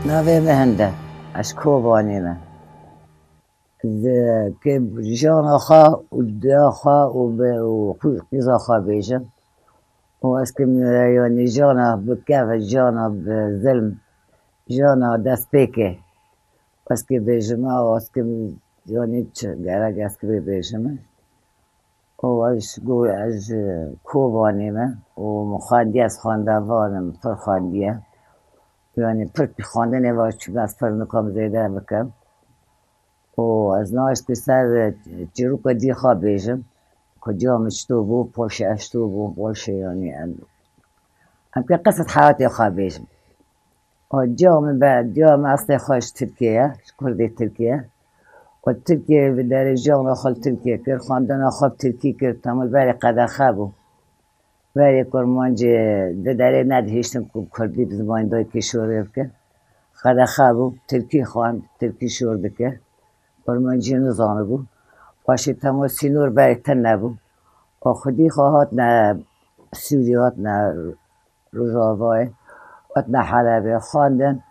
نوی مهنده اش کوبانیمه که جان آخا و دیا آخا و قیز آخا بیشم و از که یعنی جانا بکف جانا بظلم جانا دست پیکه از که بیشم و از که یعنی گرگ از که بیشم و از گوی از کوبانیمه و مخاندی از خاندوانم پر خاندیه یعنی پر خانده نواش چون از پر نکام زیده بکم و از ناش که سر چروک دی خواب بیشم کجا مشتو بو پرش اشتو بو پرش یعنی هم که قصد حیاتی خواب بیشم و جام اصلی خوش ترکیه کردی ترکیه و ترکیه در جان خال ترکیه کرد خواندن خواب ترکی کرد تمام بری قدر خوابو بری کرمانج داره ندهیشتم کردی بزمان دای کشوری بکن قدر خوابو ترکی خواند ترکی شور بکن کرمانجی نزانه بو باشی تمام سینور بری تن نبو و خودی خواهد نه سوریات نه روزاوای و نه حلبه خواندن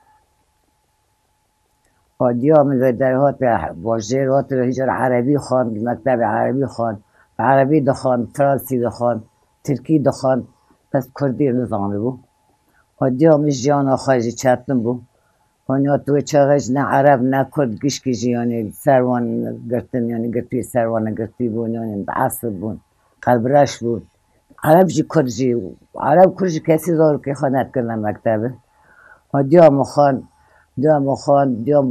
و دیامل و درهات واجر هات هجر عربی خواند مکتب عربی خواند عربی دخواند فرانسی دخواند ترکی دخواند بس کردی نزانه بو و دیامش جانا خارجی چتن بو و نیا تو چاقش نه عرب نه کرد گشکیجی یعنی سروان گرتن یعنی گرتی سروان گرتی بون یعنی عصب بون قلب رش بود عرب جی کرد جی عرب کرد جی کسی دارو که خواند کردن مکتبه و دیام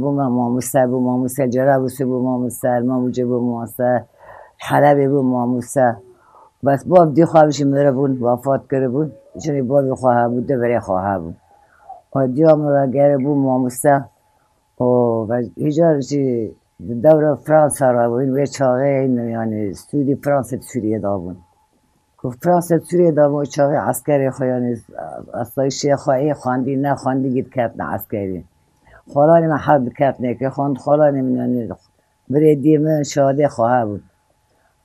بو ماموسه بو ماموسه جرابوسه بو ماموسه الماموجه بو ماموسه حلبه بو ماموسه بس باب دی خواهش مره بون وفات کرده بون چونی بابی خواه بود دبره خواه بود و دیام را گره بو ماموسه و هجار چی دور فرانسه را بون و چاقه این یعنی سودی فرانسه سوریه دا بون که فرانسه سوریه دا بون چاقه عسکری خواه یعنی اصلایشی خواه خواندی نه خواندی گید کرد نه عسکری خالانی من حرب کرد که خواند خالانی من یعنی بریدی من شاده خواه بود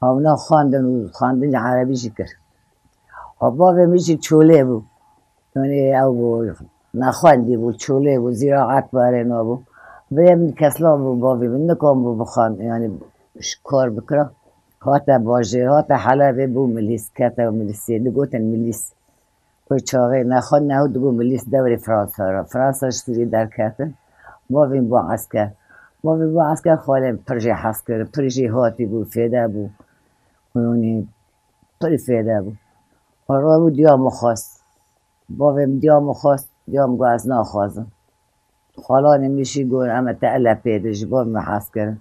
اونا خواندن عربی شکر و بابا میشه چوله بود یعنی او نخواندی بود چوله بود زراعت باره نبو بریم کسلا بود بابی من نکام بود بخوان یعنی کار بکره هات باجه هات حلبه بو ملیس کتا و ملیسی دگوتن ملیس کوی چاقه نخوان نهو دگو ملیس دوری فرانسه را فرانسه شتوری در کتن بابی با عسکر خالم پرژه حس کرد پرژه هاتی بود فیده بود یعنی پری فیده بود و را بود دیام خواست بابیم دیام خواست دیام گو از نخواستم خالانی میشی گون اما تعلا پیدش بابیم حس کرد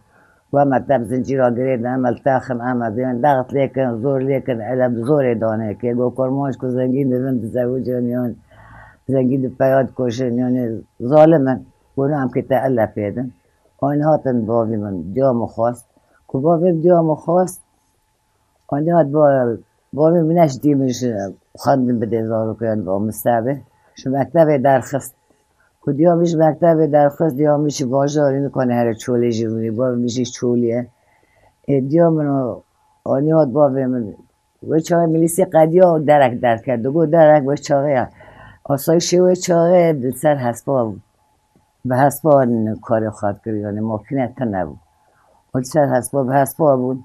و اما تب زنجیرا گرید اما التاخم اما دیان دغت لیکن زور لیکن علم زور دانه که گو کرمانش که زنگین دوند زوجان یعنی زنگین پیاد کشن یعنی ظالمن گونه هم که تعلا پیدن آن هاتن بابی من دیام خواست که بابیم دیام خواست آن هات بابی منش دیمش خواندن بده زارو کن با مستعبه شو مکتب درخست که دیامش مکتب درخست دیامش باجاری میکنه هر چوله جیرونی بابی میشه چولیه دیامنو آن هات بابی من و چاقه ملیسی قدیا درک در کرد دگو درک و چاقه آسایشی و چاقه سر حسبا بود به حسبا کار خواد کرد یعنی ماکینه تا نبود و سر حسبا به حسبا بود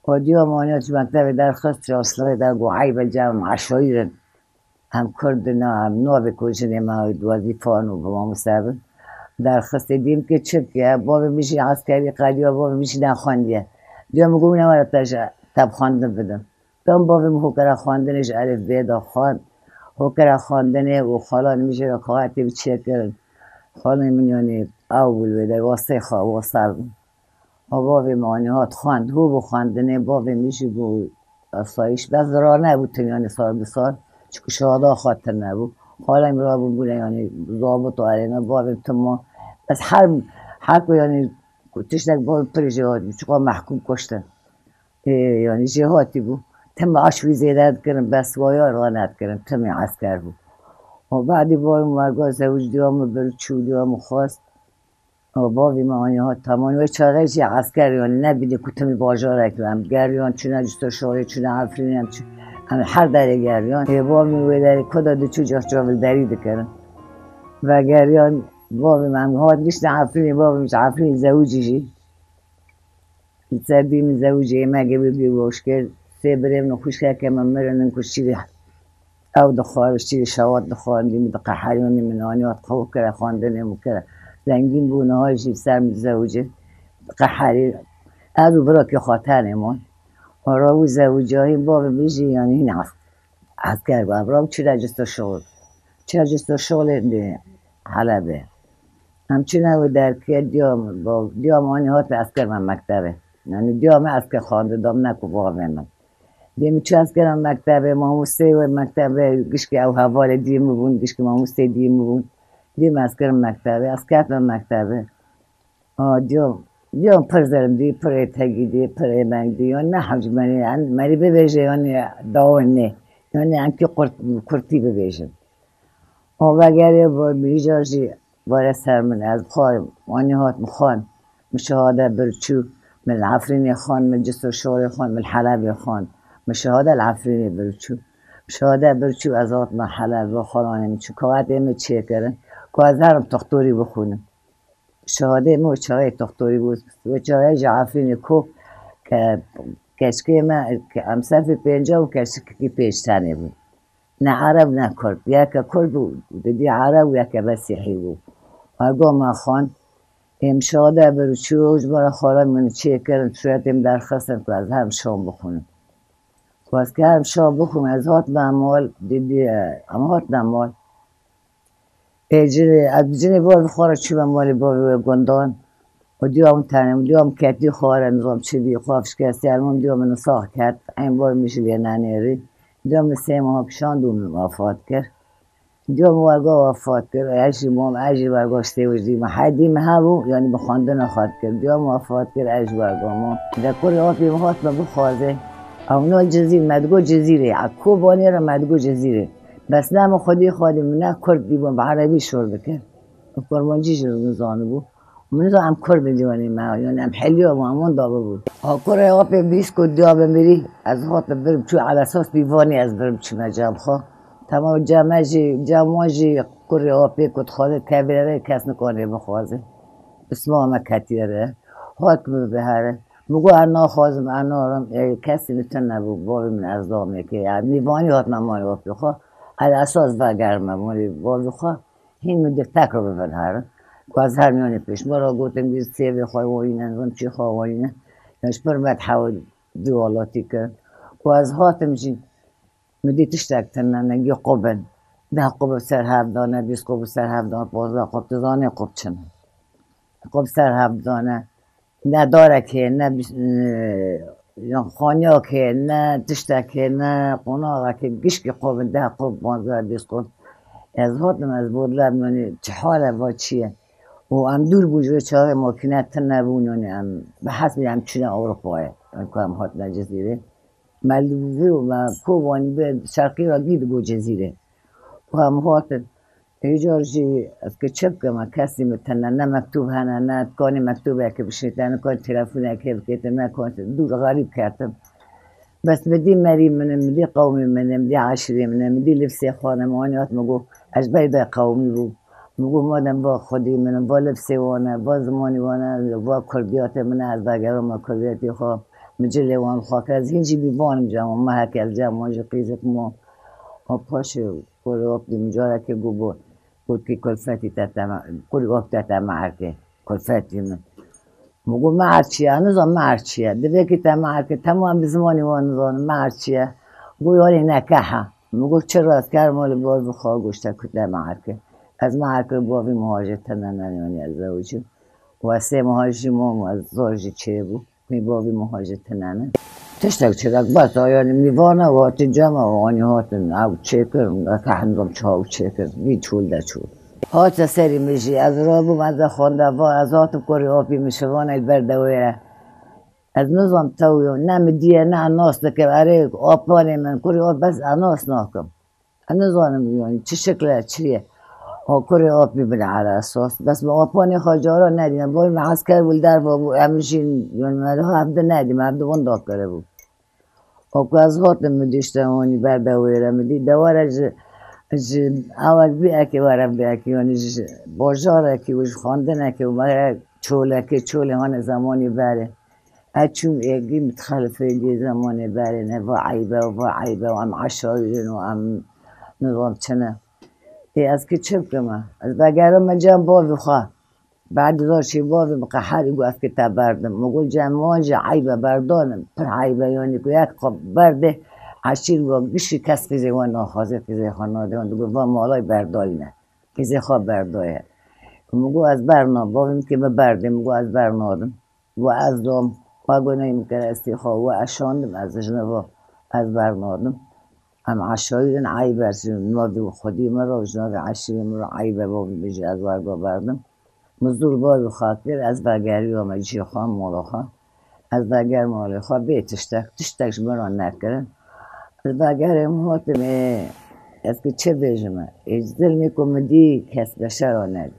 و دیام آنیات مکتب درخست جاسلغه در گو عیب الجمع عشایرن هم کردنا هم نوع کشنه ما وظیفان و با مستقبل درخست دیم که چه که بابی میشه عسکری قدیا بابی میشه نخواندیه دیام گو نمارا تب خواندن بدم دام بابی حکر خواندنش الف بیدا خواند حکر خواندنه و خالان میشه را خواهتی بچه کرد خالان من یعنی اول بیده واسه خواه واسه و بابی مانیات خواند هو بخواندنه بابی میشه گو اسایش بس را نبود یعنی سال به سال چون شهادا خاطر نبود حالا این را بود یعنی ضابط و علینا بابی تما بس هر کو یعنی تشنک بابی پر جهادی چون محکوم کشتن یعنی جهادی بود تم عشوی زیدت کردن بس وایا را ند کردن تم عسکر بود و بعدی بابی مرگاه زوج دیام بر چو دیام خواست و بابی معانی ها تمامی و چاقه چی عسکر یعنی نبیده که تمی باجار اکلم گریان چونه جستا شاهی چونه عفرین هم هر دره گریان بابی و دره کدا دو چو جاول دری دکرن و گریان بابي من هاد مش عارفين بابي مش عارفين زوجي سردين زوجي ما قبل بيوشكل سيبريم نخش كمان مرة نكشي او دخار شي شوات دخار دي مدقة حاليوني من آنيات خوب كره خواندنه وكره زنگین بونه های شیف سر متزوجه قحاری از او برا که خاطرمون آرا و زوجه های باب بیشی یعنی این عسکر با برا چی رجست شغل حلبه همچنین او در که دیام آنی هات عسکر من مکتبه یعنی دیام عسکر خانده دام نکو بابه من دیمی چه عسکرم مکتبه ماموسه و مکتبه گشک او حوال دیم بون گشک ماموسه دیم بون دیم عسکرم مکتبه عسکرم مکتبه دیام پر زرم دی پر تگی دی پر منگ دی یعنی نه حج منی ببیجه یعنی داون نه یعنی انکی کرتی ببیجه وگره با بیجارجی باره سر من از خواهیم وانی هات مخوان مشاهده برچو من العفرینی خان من جسر شوری خان من حلبی خان مشاهده العفرینی برچو مشاهده برچو از هات من حلب و خانانه میچو که ایمه چیه کرن که از هرم تختوری بخونم شهاده ایمه و چاقه تختوری بود و چاقه جعفرینی کو که کشکی من که امصرف پینجا و کشکی پیشتنی بود نه عرب نه کرد یکه کرد بود دی عرب و یکه مسیحی بود اگه ما خان امشاده برچوش برای خالم من چیه کردن صورتیم درخواستم که از هم شام بخونم که از که هم شام بخونم از هات معمال دیدی اما هات نمال از بجنه بار بخواره چی مالی بار گندان و دیام تنم دیام کتی خواره نظام چی دی خواه شکستی علمان دیام منو ساخت کرد این بار میشه یه ننیری دیام 3 ماه پیشان دوم وفات کرد دیام ورگاه وفات کرد عجی مام عجی ورگاه شتیوش دیم حدیم هبو یعنی بخوانده نخواد کرد دیام وفات کرد عجی ورگاه ما در کل آفی مهات ما بخوازه اونال جزیر مدگو جزیره عکو بانی را مدگو جزیره بس نام خودی خودیم نه کرد دیبون به عربی شور بکر کرمانجی شروع نزانه بود منو هم کرد دیوانی ما یعنی هم حلی و همون دابه بود کره آفی بیس کد دیابه میری از هات برم چو على اساس دیوانی از برم چو مجام خواه تمام جمعجی کره آفی کد خواهد کبیره کس نکنه بخوازه اسمه همه کتیره هات بهره مگو انا خوازم انا رم کسی میتون نبود بابی من از دامه که یعنی دیوانی هات نمانی آفی خواه على اساس وگرمه مالی بابی خواه این مده تک رو ببنهره که از هر میانی پیش مرا گوتم بیز سیوی خواه و اینه نظام چی خواه و اینه یعنیش برمت حوال دیوالاتی کرد که از هاتم جی مدی تشتک تنن نگی قبن 10 قب سر 7 دانه 20 قب سر 7 دانه 15 قب تزانه قب چنه قب سر 7 دانه نه داره که نه خانیا که نه تشتک نه قناغه که گشکی قب 10 قب 15 20 قب از هاتم از بودلر منی چه حاله و چیه و هم دور بوجه چهار ماکینت نبونن هم به حسب هم چونه اروپاه که هم هات جزیره ملوزه و کووانی به شرقی را گید گو جزیره و هم هات ایجارجی از که چپ که ما کسی متنن نه مکتوب هنه نه کانی مکتوبه که بشنیدن نه کانی تلفونه که بکیتم نه کانی دور غریب کردم بس بدی مری منم بدی قومی منم بدی عشیری منم بدی لبسی خانمانیات مگو اجباری به قومی بود مگو مادم با خودی منم با لبسی وانه با زمانی وانه با کردیات منه از بگرم ما کردیاتی خواه مجلی وان خواه که از هینجی بیوانم جمع ما هکل جمع ماجی قیزت ما پاشه کل وقت مجاره که گو بود که کلفتی تتمع کل وقت تتمع که کلفتی من مگو مرد چیه؟ هنوزم مرد چیه؟ دوی که تمام که تمام بزمانی وانزان مرد چیه؟ گو یاری نکه مگو چرا از کرمال بار بخواه گوشته کده مرد که از مرد که باوی مهاجر تنن یعنی از زوجی و 3 مهاجری ما از زوجی چه بود؟ می باوی مهاجر تننه تشتک چرک بس آیانی میوانه و آتی جمع و آنی هاتن او چه کرم که هنگام چاو چه کرم بی چول ده چول هات سری میشی از رابو مزه خونده و از هاتم کاری آبی میشوانه البردویره از نظام تاویو نمیدیه نه اناس دکم اره آبانی من کاری آب بس اناس ناکم نظام میانی چه شکله چیه کاری آب میبینه علی اساس بس با آبانی خاجارا ندیدم باید معسکر بود در بابو همیشین یعنی مده ها هفته ندیم هفته اون داک کرده بود که از هاتم میدیشتم آنی بردویره میدی دوارج اول بیا که ورم بیا که یعنی بازاره که وش خواندنه که مگر چوله که چوله هان زمانی بره اچون ایگی متخلفه دی زمانی بره نه و عیبه و ام عشایرین و ام نظام چنه ای از که چه بکنم از بگرم من جمع باوی خواه بعد داشتی باوی مقحری گو از که تبردم مگو جمع عیبه بردانم پر عیبه یعنی که یک قب برده عشیر و گشی کس که زیوان ناخوازه که زی خانواده وان دو وان مالای بردایی نه که زی خواه بردایه مگو از برنام باویم که بردم مگو از برنادم و از دوم و گناهیم که استیخوا و اشاندم از جنوا از برنادم هم عشایرین عیبه نوادی خودی مرا و جناب عشیر مرا عیبه باوی بجی از ورگا بردم مزدور باوی خاطر از برگری و مجی خواه مولا خواه از برگر مولا خواه به تشتکش مرا نکرن از برگر موتم از که چه بجمه اجزل میکن دی کس بشر آند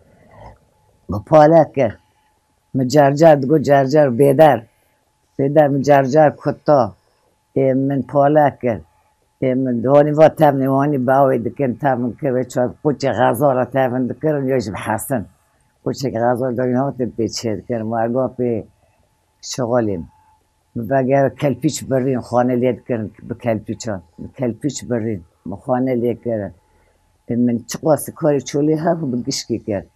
با پالک کرد مجرجر دگو جرجر بیدر مجرجر کتا من پالک کرد من دهانی و تبنی وانی باوی دکن تبن که بچه پوچه غذا را تبن دکن یاش بحسن پوچه غذا دارین ها تب پیچه دکن مرگا پی شغالیم بگر کلپیچ برین خانه لید کرن به کلپیچان کلپیچ برین خانه لید کرن من چقاس کاری چولی هفت بگشکی کرد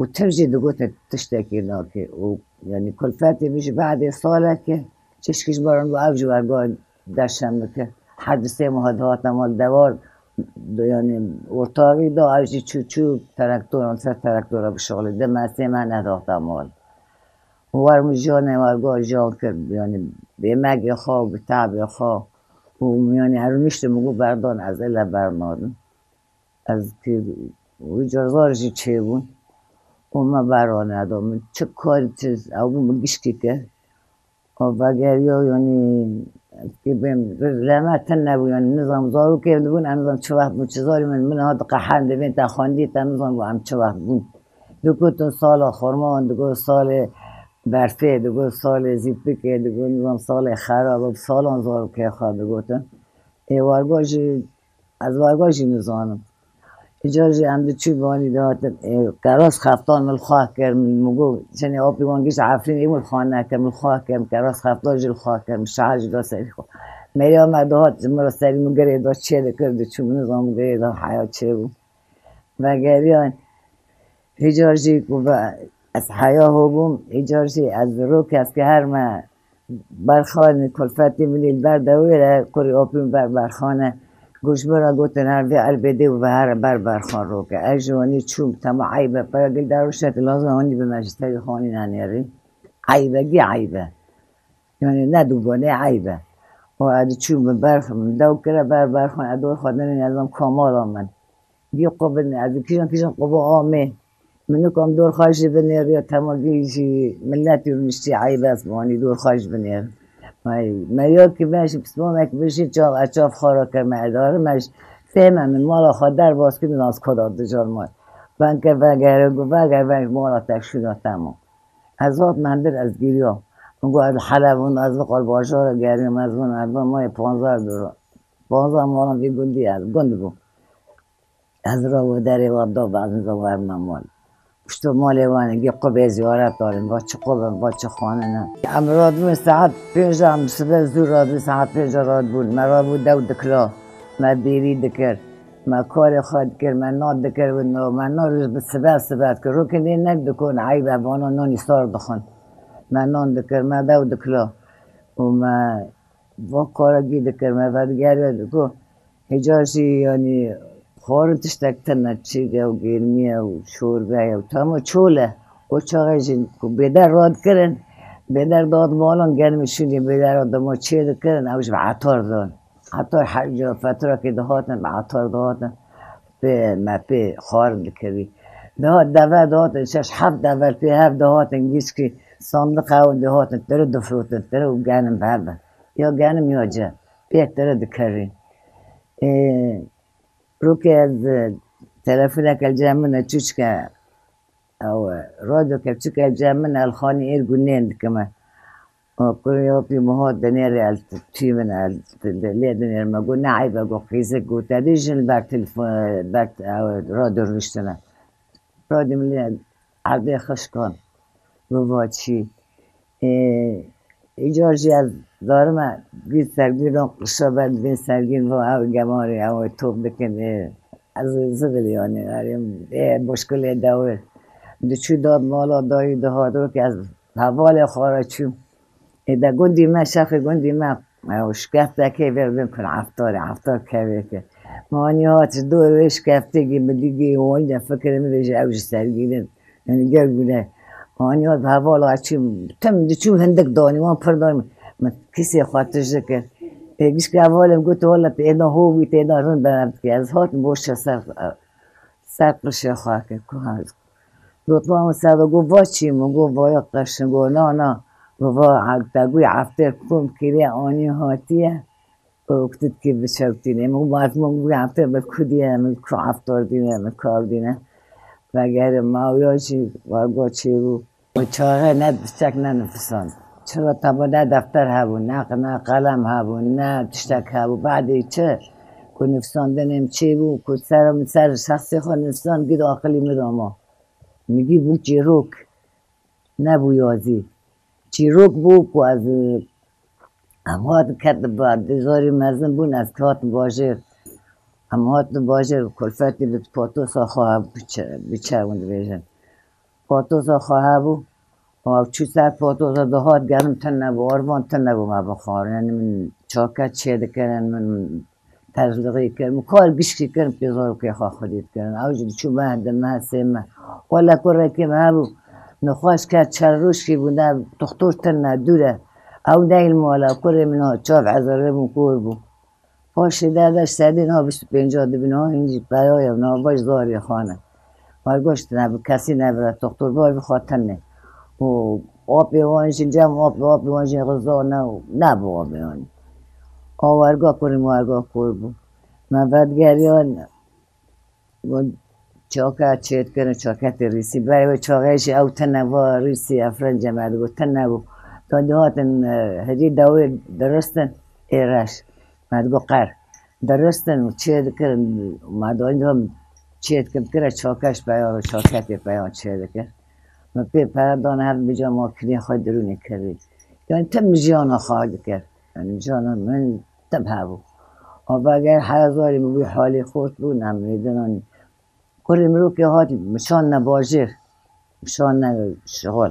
و ترجی دگوت تشتکی ناکه و یعنی کلفتی میشه بعد ساله که چشکش بارن و اوج ورگاه درشم که حدثه مهدهات مال دوار یعنی ارتاقی دا اوجی چوچو ترکتور سر ترکتور بشغل ده مسیح من نداخت مال ورم جانه ورگاه جان کرد یعنی به مگی خواه به تعب خواه و یعنی هر میشته مگو بردان از اله برنادن از که جرزارشی چه بون و من برانه ادام چه کاری چیز او بگیشکی که وگر یعنی که بهم رحمتن نبود یعنی نظام زارو که بودن نظام چه وقت بود چه زاری من هات قحنده بین تا خواندی تا نظام هم چه وقت بود دو سال خورمان دو سال برفه دو سال زیپیکه دو نظام سال خراب سالان زارو که خواد گفتن ای وارگاجی از وارگاجی نظامم اجازه هم چی بانی داد کراس خفتان مل خواه کرد مگو چنین آبی وانگیش عفرین ایمون خانه کرد مل خواه کرد کراس خفتان جل خواه کرد شهر جدا سری خواه میری آمد داد مرا سری مگره داد چه کرد چون نظام مگره داد حیات چه بود و گریان اجازه از حیا هبوم اجازه از روک است که هر ما برخانه کلفتی منیل بردویره کری آبیم برخانه گوش برا گوتن هر وی البده و هر برخان رو که اجوانی چوب تما عیبه پا گل دروشت لازم آنی به مجلسه خانی ننیاری عیبه گی عیبه یعنی ندوگانه عیبه و ادی چوب برخان دو کره برخان ادو خودن نظام کامال آمد گی قبل ادی کیشان قبا آمه منو کام دور خواهش بنیر یا تما گیشی ملتی رو نشتی عیبه است بانی دور خواهش بنیر مریا که بهش بسمانه که بشید چاق اچاف خارا که معداره مش فهمم من مالا خود در باز که ناز کداد دجال مال بنکه وگر مالا تکشونا تمام از هات مندر از گیریا اونگو از حلب اون از بقال باشار گریم از اون از مای 15 دورا 15 مالا بی گندی از گند بو از را و دری و دا بعض نزا ورمم مال پشتو مالی وانه گی قبه زیارت داریم با چه قبه با چه خانه نه امراد بود ساعت 5 هم سبه زور راد بود ساعت 5 راد بود مرا بود دو دکلا ما بیری دکر ما کار خواهد کر من ناد دکر بود من ناد روز به سبه کر رو که دین نک دکن عیبه بانا نانی سار دخون من نان دکر ما دو دکلا و ما با کارگی دکر ما بدگری دکو هجاشی یعنی خورن تشتکتن چیگه و گرمیه و شوربه و تمام چوله و چاقشین که بدر راد کرن بدر داد مالان گرمشونی بدر راد ما چه کرن اوش به عطار دان عطار حجا فتره که دهاتن به عطار دهاتن به مپی خارن دکری دهات دهاتن شش 7 پی 7 دهاتن گیش که صندوق اون دهاتن تره دفروتن تره و گنم بابا یا گنم یا جا پیک تره دکری رو که از تلفون کل جمعنا چوچکا او رادو کل چوچکا جمعنا الخاني ایر گونین دکمه وكل في مهات دنيا تي من اللي دنيا ما قلنا عيبة قيسك قلت هذيش الباك تلفون باك راديو رشتنا راديو من عرضي خشكان بواتشي ایجارجی از دارم گیت سرگی رو قشابت بین سرگی و او گماری او توب بکنه از زبلیانه مشکل دور چی داد مالا دایی دهات رو که از حوال خارا چیم ایده گندی من شف گندی من شکفته که بردم کن عفتار که که مانی هاتش دور شکفته گی بدیگی اونجا فکر میشه اوش سرگیدن یعنی گرگونه مانی هات حوال چیم تم چیم هندک دانی وان پر دانی من کسی خاطرش کرد گیش که اولم گفت والا اینا هوی اینا رون برم که از هات بوش سر قشه خواه که دوتوام سر گفت وا چیم گفت وای قشن گفت نه و دگوی عفتر کم کلی آنی هاتیه وقتی که بشوتینه مو باز مو عفتر بکودیه من کو عفتر دینه من کار دینه و اگر ماویاشی وارگو چی رو و چاقه نه تشتک نه نفسان چرا تبا نه دفتر هبون نه قلم هبون نه تشتک هبون بعدی چه که نفسان دنیم چی بود که سر شخصی خواه نفسان گید آقلی میراما میگی بود جیروک نه بویازی چیروک بود که از امهات کت بعد دزاری مرزن بون از کات باجر امهات باجر کلفتی به پاتوسا خواه بیچه بیشن پاتوسا خواه بود و چو سر پاتوسا دهات گرم تن نبو آروان تن نبو ما بخوار یعنی من چاکت چید کرن من تزلقی کرن من کار گشکی کرن پیزارو که خواه خودید کرن اوجد چو مهد مهد سیمه ولا کره که مهبو نخواست کرد چر روش که بوده دکتر تن دوره او دیل مالا کره منها چاف عذاره من کور بو پاشه دادش سدین ها 25 دبین ها اینجی بیایم نا باش زاری خانه مرگوشت نبو کسی نبره دکتر بای بخواد نه و آب وانشین جمع آب وانشین غذا نبو آب وانشین آورگاه کنیم آورگاه کور بو من بدگریان چاکت چید کنه چاکت ریسی برای چاقهش او تنوا ریسی افرنج جمعه گو تنوا تا دهاتن هدی دوی درستن ایرش مدگو قر درستن و چید کرن مدانی هم چید کرن چاکش بیان و چاکت بیان چید کرن من پی پردان هر بجا ما کنی خواهد درونی کردی یعنی تم جانا خواهد کرد یعنی جانا من تم هبو و اگر هزاری بوی حالی خورد بود نمیدونانی کلی مرو که هات مشان نباجر مشان نشغل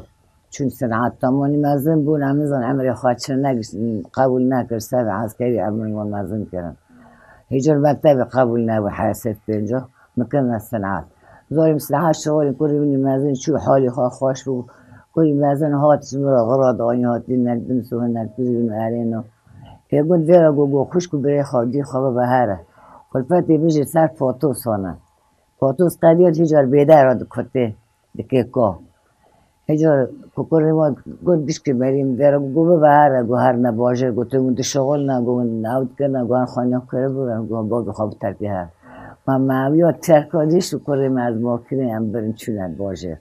چون صنعت تمانی مزن بود همیزان عمری خواهدشن قبول نکرد سر عسکری عمری ما مزن کردن هیچور مکتب قبول نبود حیثیت بینجا مکن صنعت زاریم صنعت شغلی کلی منی مزن چو حالی خواه بود کلی مزن هاتش مرا غراد آنی هاتی نکدن سوه نکدن بینو ارینو که گود ویرا گو خوش کو بری خوادی خواه بهره کلفتی بیجی سر فاتو سانه پاتوس قدیات هیچار بیده را دکته دکه که هیچار ککر ما گود بیش که بریم دیره گو ببهره گو هر نباشه گو تو منت شغل نه گو ناود کرد گو هر خانه کرده بودم گو باقی خواب ترکی هر من معویات ترکادیش رو کریم از ما کنیم هم بریم چونت باشه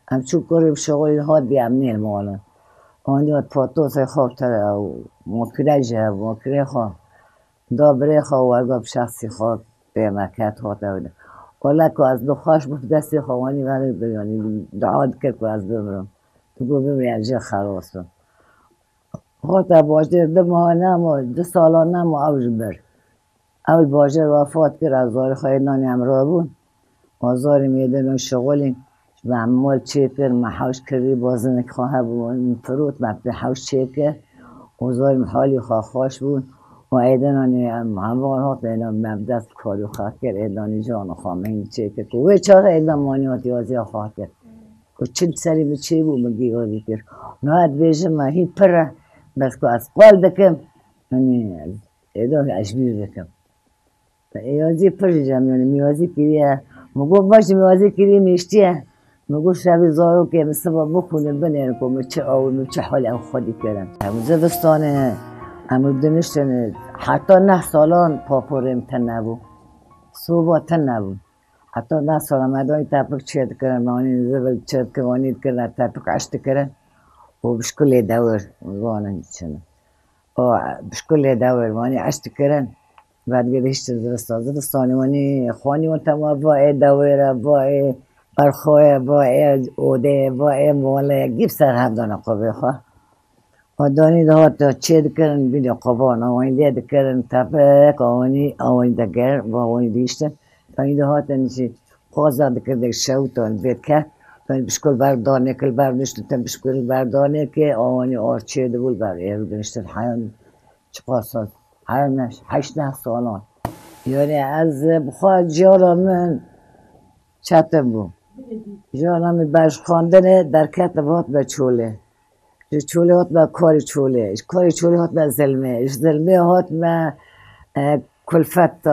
هم چون کریم شغل ها دیم نیل مالا آنیات پاتوس خواب تره ما کنه جه ما کنه خواه دا بره خواه ورگاب شخصی خواه به مکت ها تاوده ولی که از دخواش بود دستی خوانی ولی بیانی دعاد کرد که از بمرم تو گو بمری از جه خلاصم خواهد باجر 2 ماه نمو 2 سالان نمو اوج بر اول باجر وفات کرد از زاری خواهی نانی همراه بود آزاری میدن شغلیم و عمال چه کرد محوش کردی بازنک خواه بود فروت مبته حوش چه کرد آزاری حالی خواهش بود و ایدانانی هموار ها پیدا مبدست کاری خواه کرد ایدانی جان خواه این چه کرد که وی چاقه ایدان مانیات یازی خواه کرد که چند سری به چه بود مگی یازی کرد نهاد بیشه ما هی پره بس که از قال دکم یعنی ایدان اشبیر دکم یازی پره جمع یعنی میازی کریه مگو باش میازی کریه میشتیه مگو شبی زارو که مثلا بخونه بنیر که چه آوی چه حالی او خودی کردم زوستانه امروز دنشتن حتی 9 سالان پاپورم تن نبود صوبا تن نبود حتی 9 سالان مدانی تپک چید کردن مانی زبل چید که وانید کردن تپک عشت کردن و بشكل دور وانا چنه و بشكل دور واني عشت كرن بعد قدشت زرستاني واني خواني وانت ما باي دوره باي برخواه باي اوده باي موله جيب سر هم دانا قبه خواه و دانی ده تا چه کرن بیل قبان آوانی دید کرن تپک آوانی دگر و آوانی دیشتن دانی ده تا نیچه قازد کرده شوتان بید که دانی بشکل بردار نکل برداشتن تن بشکل بردار نکه آوانی آرچه ده بول بر ایرو دنشتن حیان چه قاسد حیان نش 8 سالان یعنی از بخواه جالا من چطم بو جالا من برش خواندنه در کتبات به چوله چوله هات ما کاری چوله هات ما زلمه هات ما کلفت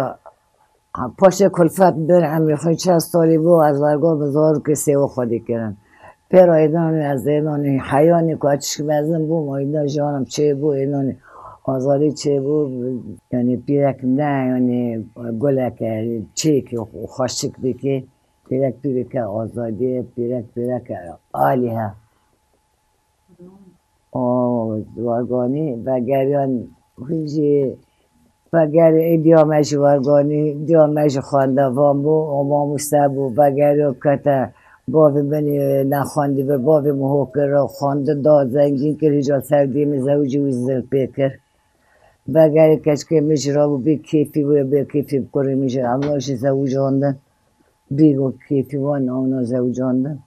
پاش کلفت بر عمری خواهی چه سالی بو از ورگاه بزار که سیو خودی کرن پر ایدانی از ایدانی حیانی که اچش که بزن بو ما ایدان جانم چه بو ایدانی آزادی چه بو یعنی پیرک نه یعنی گلک چه که خوشک بی پیرک آزادی پیرک عالی ها وارگانی و گریان خیلی و گری دیامش وارگانی دیامش خانده وام بو امام سبو و گری کتا باوی بنی نخواندی و باوی محوکر را خانده داد زنگین که رجال سردی زوجی ویزل پیکر و گری کچکه میشه را بی کیفی و بی کیفی بکنی میشه املاش زوجاندن بیگو کیفی وان اونا زوجاندن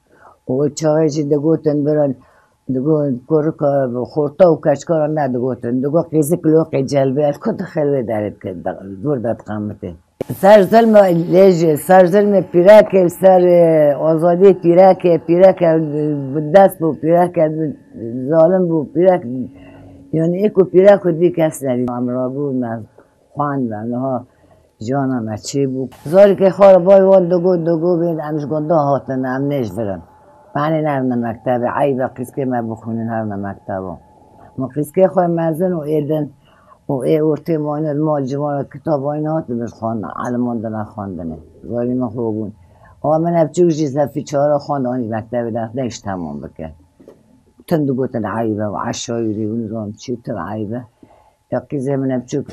و چاهی چی دگوتن برن دگو کرک خورتا و کچکارا ندگوتن دگو قیزی کلوقی جلبه از کت خلوه دارد که دور داد قامته سر ظلم سر پیرک سر آزادی پیرک دست بو پیرک ظالم بو پیرک یعنی ایکو پیرک و دی کس ندید امرا بود من خواندم نها جانم چی بود زاری که خواه بای وان دگو بید امش گنده هاتن ام نیش برن معنی نرم مکتبه عیبه قیسکه ما بخونین هر مکتبه ما قیسکه خواه مزن و ایدن و ای ارتی ماند مال جوان کتاب آین هات بش خواندن علمان نخواندنه زاری ما خوبون آقا من ابچوک جیزه فی چهارا خواند آنی مکتبه دست نیش تمام بکن تندو گوتن عیبه و عشایری و نظام چی تن عیبه یا قیزه من ابچوک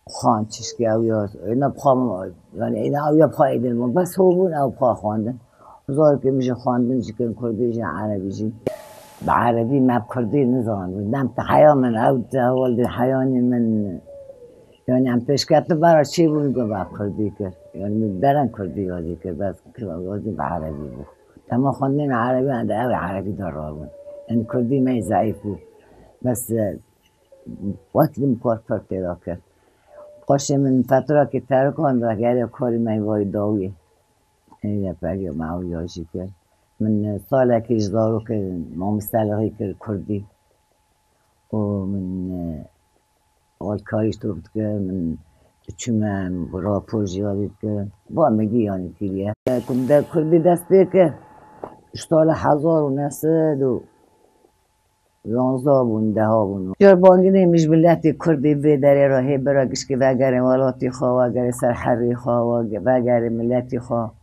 خواند چشکی او یا اینا بخوام یعنی اینا او یا بخواه ایدن بس خوبون او بخواه خواندن زار که میشه خواندن چکن کردیش عربی جی به عربی مب کردی نزان نم حیا من او ولد حیانی من یعنی هم پیشکت برای چی بود میگم مب کردی کرد یعنی درن کردی یادی کرد بس یادی به عربی بود اما خواندن عربی انده او عربی دار بود یعنی کردی می ضعیف بود بس وقتی کار پیدا کرد قاشه من فتره که ترکان و گره کاری می وای داویه اینه پرگه معوی هاشی کرد من سال که اجدارو که ما مستلقی کردی و من کاریش تو کرد من چون راپور زیادی کرد با میگی یعنی تیریه کم در کردی دست بکر اشتال 1911 بون 10 بون جار بانگی نمیش ملتی کردی بداره راهی براگش که وگره والاتی خواه وگره سرحری خواه وگره ملتی خواه